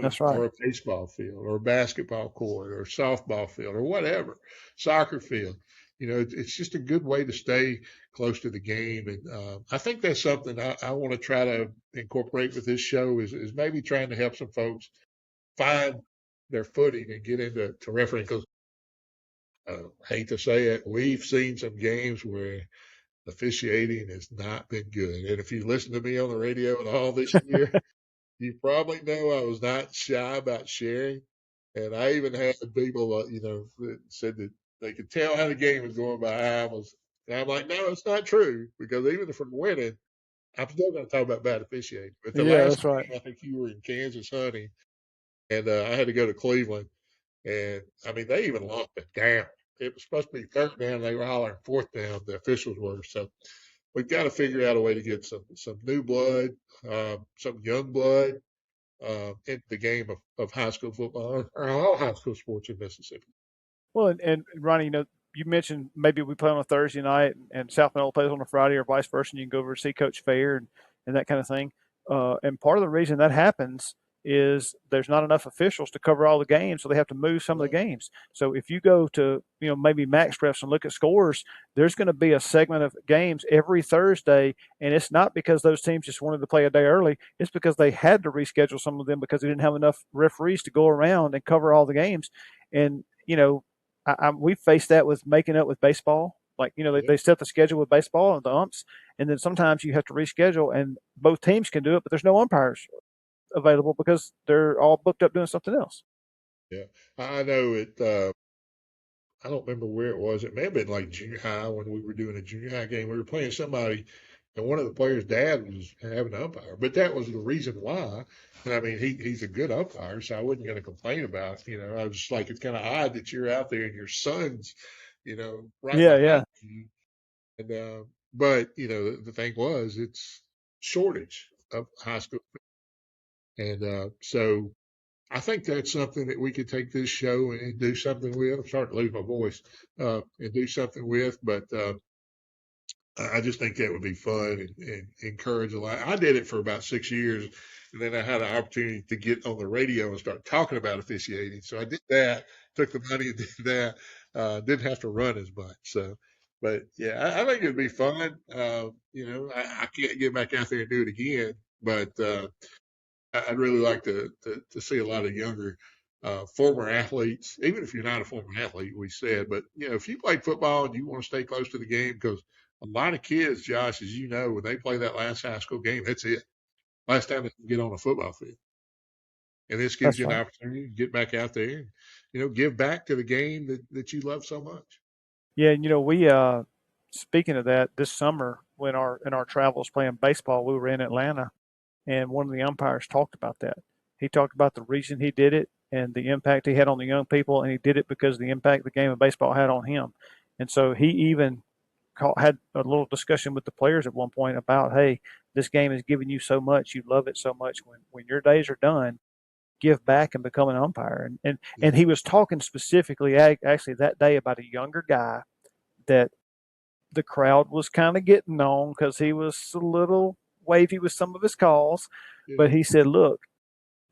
That's right. or a baseball field, or a basketball court, or a softball field, or whatever, soccer field. It's just a good way to stay close to the game, and I think that's something I want to try to incorporate with this show is maybe trying to help some folks find their footing and get into refereeing. Because hate to say it, we've seen some games where officiating has not been good. And if you listen to me on the radio at all this year, you probably know I was not shy about sharing. And I even had people, that said that they could tell how the game was going by how I was. And I'm like, no, it's not true, because even if I'm winning, I'm still going to talk about bad officiating. But the Yeah, last that's right. game, I think you were in Kansas hunting, and I had to go to Cleveland. And I mean, they even locked it down. It was supposed to be third down. They were hollering fourth down. The officials were. So we've got to figure out a way to get some new blood, some young blood into the game of high school football or all high school sports in Mississippi. Well, and Ronnie, you mentioned maybe we play on a Thursday night and South Middle plays on a Friday or vice versa, and you can go over to see Coach Fair and that kind of thing. And part of the reason that happens is there's not enough officials to cover all the games, so they have to move some of the Right. games. So if you go to, maybe Max Refs and look at scores, there's going to be a segment of games every Thursday, and it's not because those teams just wanted to play a day early. It's because they had to reschedule some of them because they didn't have enough referees to go around and cover all the games. And, we faced that with making up with baseball. Like, Yep. they set the schedule with baseball and the umps, and then sometimes you have to reschedule, and both teams can do it, but there's no umpires available because they're all booked up doing something else. Yeah. I know it. I don't remember where it was. It may have been like junior high when we were doing a junior high game. We were playing somebody, and one of the players' dad was having an umpire. But that was the reason why. And I mean, he's a good umpire, so I wasn't going to complain about. I was just like, it's kind of odd that you're out there and your son's, right Yeah, behind yeah. you. And but the thing was, it's shortage of high school, and so I think that's something that we could take this show and do something with. I'm starting to lose my voice, and do something with. But I just think that would be fun and encourage a lot. I did it for about 6 years, and then I had an opportunity to get on the radio and start talking about officiating. So I did that, took the money and did that. Didn't have to run as much. So, but yeah, I think it'd be fun. I can't get back out there and do it again, but I'd really like to see a lot of younger former athletes, even if you're not a former athlete, we said, but if you played football and you want to stay close to the game, because a lot of kids, Josh, as you know, when they play that last high school game, that's it. Last time they can get on a football field. And this gives That's you an right. opportunity to get back out there and, give back to the game that you love so much. Yeah, and we speaking of that, this summer when our in our travels playing baseball, we were in Atlanta, and one of the umpires talked about that. He talked about the reason he did it and the impact he had on the young people, and he did it because of the impact the game of baseball had on him. And so he even had a little discussion with the players at one point about, hey, this game has given you so much, you love it so much. When your days are done, give back and become an umpire. And Yeah. he was talking specifically actually that day about a younger guy that the crowd was kind of getting on because he was a little wavy with some of his calls. Yeah. But he said, look,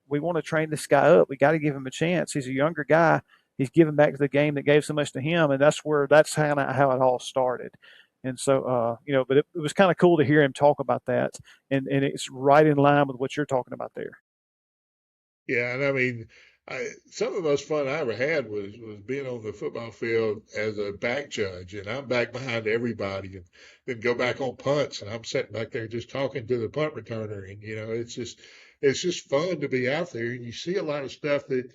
we want to train this guy up. We got to give him a chance. He's a younger guy. He's giving back to the game that gave so much to him, and that's kind of how it all started. And so, but it was kind of cool to hear him talk about that, and it's right in line with what you're talking about there. Yeah, and I mean, some of the most fun I ever had was being on the football field as a back judge, and I'm back behind everybody, and then go back on punts, and I'm sitting back there just talking to the punt returner, and it's just fun to be out there, and you see a lot of stuff that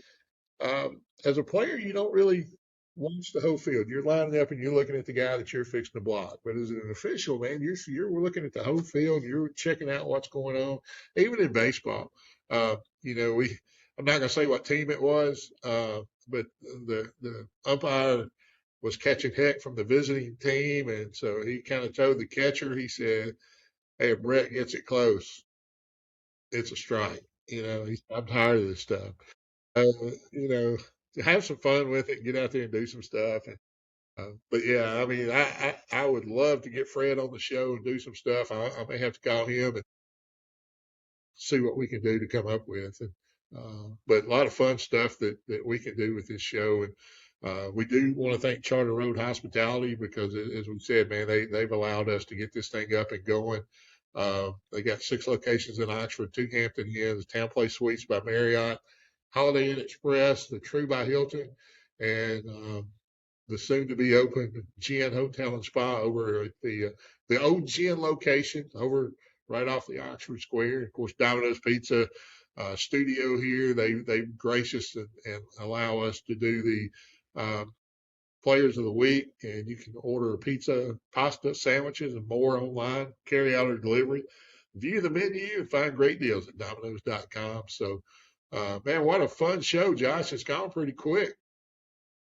as a player, you don't really watch the whole field. You're lining up and you're looking at the guy that you're fixing to block. But as an official, man, you're looking at the whole field. You're checking out what's going on. Even in baseball, we I'm not gonna say what team it was, but the umpire was catching heck from the visiting team, and so he kind of told the catcher. He said, "Hey, if Brett gets it close, it's a strike." I'm tired of this stuff. uh, you know, to have some fun with it, get out there and do some stuff. But yeah, I mean, I would love to get Fred on the show and do some stuff. I may have to call him and see what we can do to come up with. But a lot of fun stuff that we can do with this show. And we do want to thank Charter Road Hospitality because, as we said, man, they've allowed us to get this thing up and going. They got 6 locations in Oxford, 2 Hampton Inns, Town Place Suites by Marriott, Holiday Inn Express, the True by Hilton, and the soon to be open Gin Hotel and Spa over at the old Gin location over right off the Oxford Square. Of course, Domino's Pizza studio here. They gracious and allow us to do the players of the week, and you can order a pizza, pasta, sandwiches, and more online, carry out or delivery. View the menu and find great deals at Domino's.com. So, man, what a fun show, Josh. It's gone pretty quick.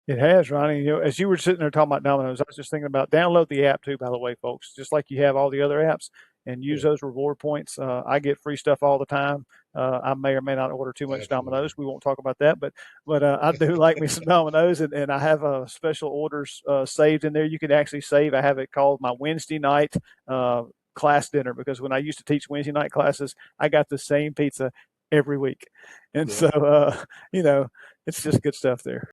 It has, Ronnie. As you were sitting there talking about Domino's, I was just thinking about download the app too. By the way, folks, just like you have all the other apps, and use Yeah, those reward points. I get free stuff all the time. I may or may not order too much absolutely. Domino's. We won't talk about that, but I do like me some Domino's, and I have special orders saved in there. You can actually save. I have it called my Wednesday night class dinner because when I used to teach Wednesday night classes, I got the same pizza every week, and Yeah. so it's just good stuff there.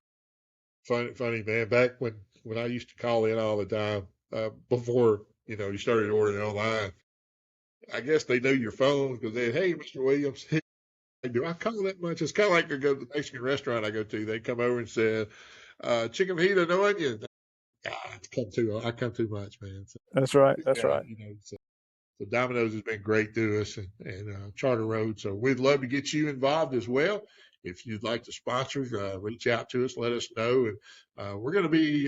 Funny, man. Back when I used to call in all the time, before you started ordering online, I guess they knew your phone because they, hey, Mr. Williams, do I call that much? It's kind of like I go to the Mexican restaurant I go to. They come over and say, chicken fajita, no onion. I come too much, man. So, That's right. That's yeah, right. so Domino's has been great to us and Charter Road. So we'd love to get you involved as well. If you'd like to sponsor, reach out to us, let us know. And we're going to be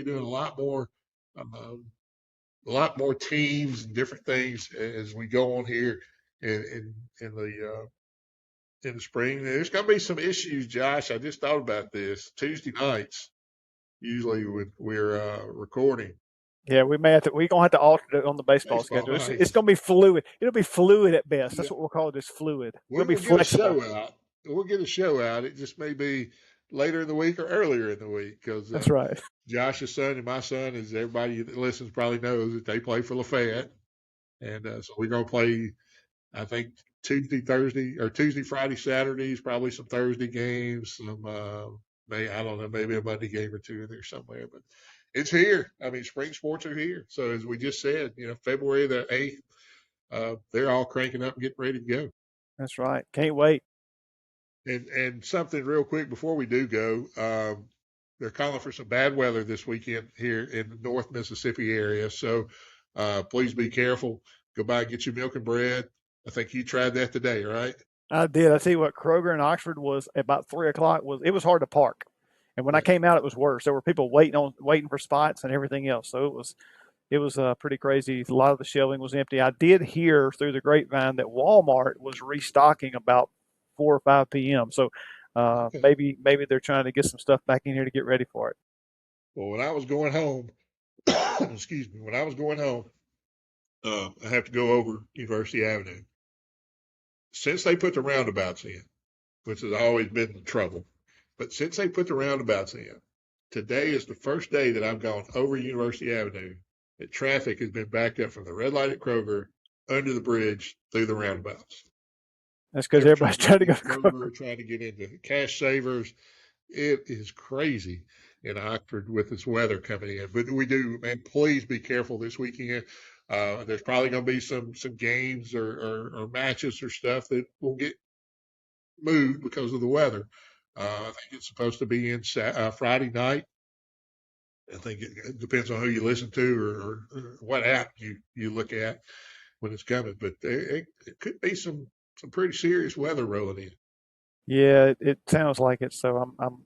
doing um, a lot more teams and different things as we go on here in the spring. And there's going to be some issues, Josh. I just thought about this. Tuesday nights, usually we're recording Yeah, we may have to. We're gonna have to alter it on the baseball baseball schedule. It's nights. gonna be fluid. It'll be fluid at best. Yeah, That's what we'll call it. Is fluid. We'll be we'll get a flexible. show out. We'll get a show out. It just may be later in the week or earlier in the week because That's right. Josh's son and my son, as everybody that listens probably knows, that they play for Lafayette, and so we're gonna play. I think Tuesday, Thursday, or Tuesday, Friday, Saturdays, probably some Thursday games, some I don't know, maybe a Monday game or two in there somewhere, but it's here. I mean, spring sports are here. So as we just said, February the 8th, they're all cranking up and getting ready to go. That's right. Can't wait. And something real quick before we do go, they're calling for some bad weather this weekend here in the North Mississippi area. So please be careful. Go by and get your milk and bread. I think you tried that today, right? I did. I tell you what, Kroger in Oxford was about 3 o'clock. It was hard to park, and when I Yeah. came out, it was worse. There were people waiting for spots and everything else. So it was pretty crazy. A lot of the shelving was empty. I did hear through the grapevine that Walmart was restocking about 4 or 5 p.m. So Okay. maybe they're trying to get some stuff back in here to get ready for it. Well, when I was going home, excuse me, when I was going home, I have to go over University Avenue. Since they put the roundabouts in, which has always been the trouble, but since they put the roundabouts in, today is the first day that I've gone over University Avenue that traffic has been backed up from the red light at Kroger, under the bridge, through the roundabouts. That's because Everyone's trying everybody's to get trying to into go to Kroger. Kroger, trying to get into Cash Savers. It is crazy in Oxford with this weather coming in. But we do, man, please be careful this weekend. There's probably going to be some games or matches or stuff that will get moved because of the weather. I think it's supposed to be in Friday night. I think it depends on who you listen to or what app you look at when it's coming. But it could be some pretty serious weather rolling in. Yeah, it sounds like it. So I'm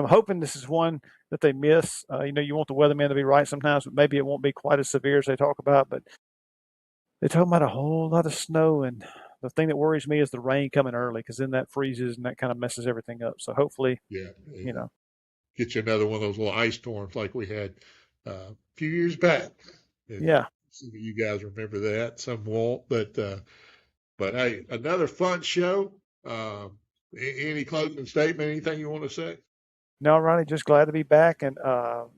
hoping this is one that they miss. You want the weatherman to be right sometimes, but maybe it won't be quite as severe as they talk about. But they're talking about a whole lot of snow, and the thing that worries me is the rain coming early because then that freezes and that kind of messes everything up. So hopefully, Yeah, you know, get you another one of those little ice storms like we had a few years back. And yeah. some of you guys remember that, some won't. But hey, another fun show. Any closing statement? Anything you want to say? No, Ronnie, just glad to be back and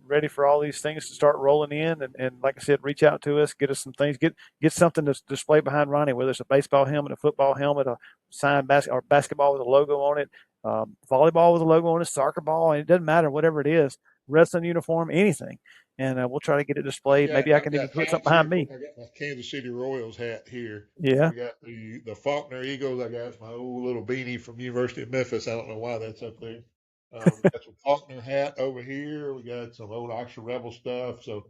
ready for all these things to start rolling in. And like I said, reach out to us, get us some things, get something to display behind Ronnie, whether it's a baseball helmet, a football helmet, a signed or basketball with a logo on it, volleyball with a logo on it, soccer ball, and it doesn't matter, whatever it is, wrestling uniform, anything. And we'll try to get it displayed. Maybe I I've can even got put something hats behind here. me. I got my Kansas City Royals hat here. Yeah. I got the Faulkner Eagles. I got my old little beanie from University of Memphis. I don't know why that's up there. We got some Faulkner hat over here. We got some old Oxford Rebel stuff. So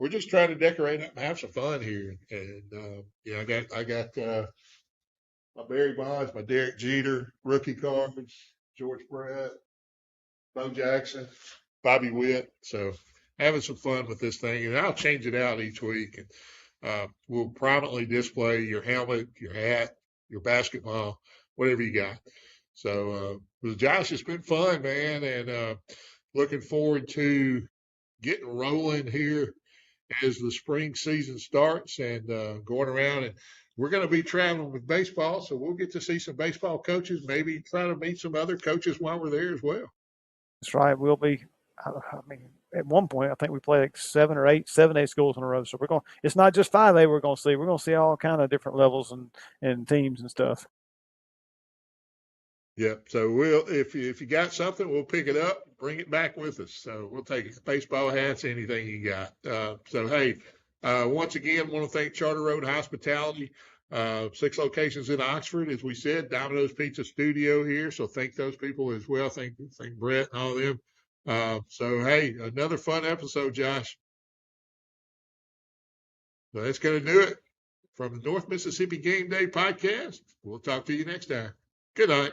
we're just trying to decorate up and have some fun here. And yeah, I got my Barry Bonds, my Derek Jeter rookie cards, George Brett, Bo Jackson, Bobby Witt. So having some fun with this thing, and I'll change it out each week. And we'll prominently display your helmet, your hat, your basketball, whatever you got. So, Josh, it's been fun, man, and looking forward to getting rolling here as the spring season starts and going around. And we're going to be traveling with baseball, so we'll get to see some baseball coaches, maybe try to meet some other coaches while we're there as well. That's right. We'll be. I mean, at one point, I think we played like 7 8 schools in a row. So we're going. It's not just 5A. We're going to see. We're going to see all kind of different levels and teams and stuff. Yep. So we'll if you got something, we'll pick it up, bring it back with us. So we'll take it. Baseball hats, anything you got. So hey, once again, want to thank Charter Road Hospitality. 6 locations in Oxford, as we said, Domino's Pizza Studio here. So thank those people as well. Thank Brett and all of them. So hey, another fun episode, Josh. So that's going to do it from the North Mississippi Game Day podcast. We'll talk to you next time. Good night.